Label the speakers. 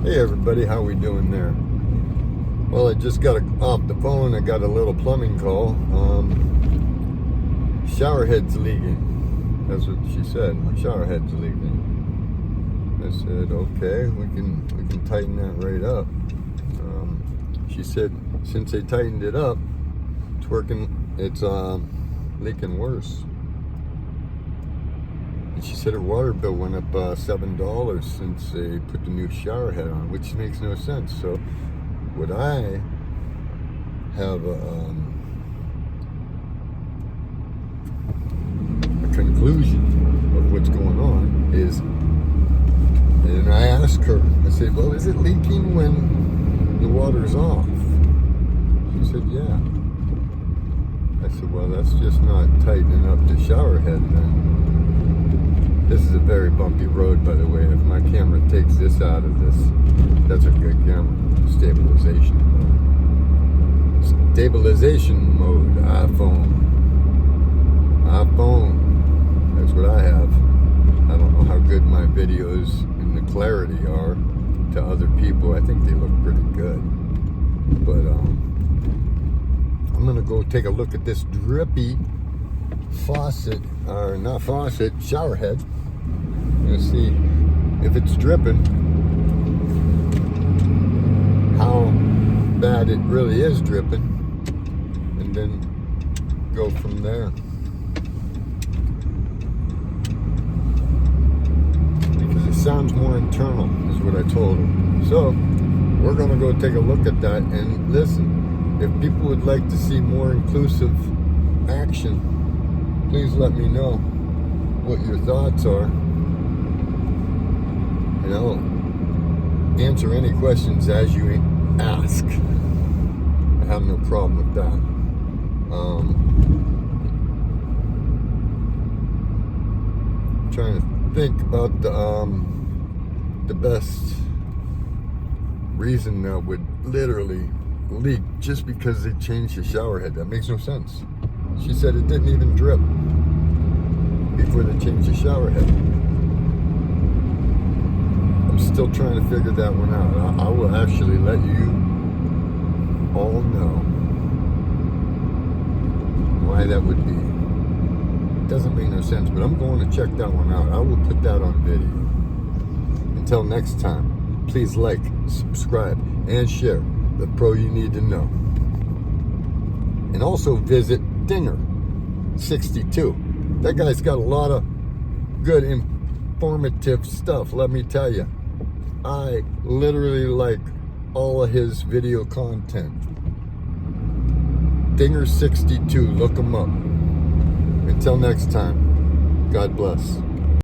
Speaker 1: Hey everybody, how we doing there? Well, I just got off the phone. I got a little plumbing call. Shower head's leaking. That's what she said. My shower head's leaking. I said, okay, we can tighten that right up. She said, since they tightened it up, it's leaking worse. And she said her water bill went up $7 since they put the new shower head on, which makes no sense. So what I have a conclusion of what's going on is, and I asked her, I said, well, is it leaking when the water's off? She said, yeah. I said, well, that's just not tightening up the shower head then. This is a very bumpy road, by the way. If my camera takes this out of this, that's a good camera. Stabilization mode. Stabilization mode. iPhone. That's what I have. I don't know how good my videos and the clarity are to other people. I think they look pretty good. But I'm gonna go take a look at this drippy faucet, or not faucet, shower head. I'm gonna see if it's dripping, how bad it really is dripping, and then go from there. Because it sounds more internal, is what I told her. So we're gonna go take a look at that and listen. If people would like to see more inclusive action, please let me know what your thoughts are. And I'll answer any questions as you ask. I have no problem with that. I'm trying to think about the best reason that would literally leak just because they changed the shower head. That makes no sense. She said it didn't even drip before they changed the shower head. I'm still trying to figure that one out. I will actually let you all know why that would be. It doesn't make no sense, but I'm going to check that one out. I will put that on video. Until next time, please like, subscribe, and share the pro you need to know. And also visit Dinger62. That guy's got a lot of good informative stuff, let me tell you. I literally like all of his video content. Dinger62, look him up. Until next time, God bless.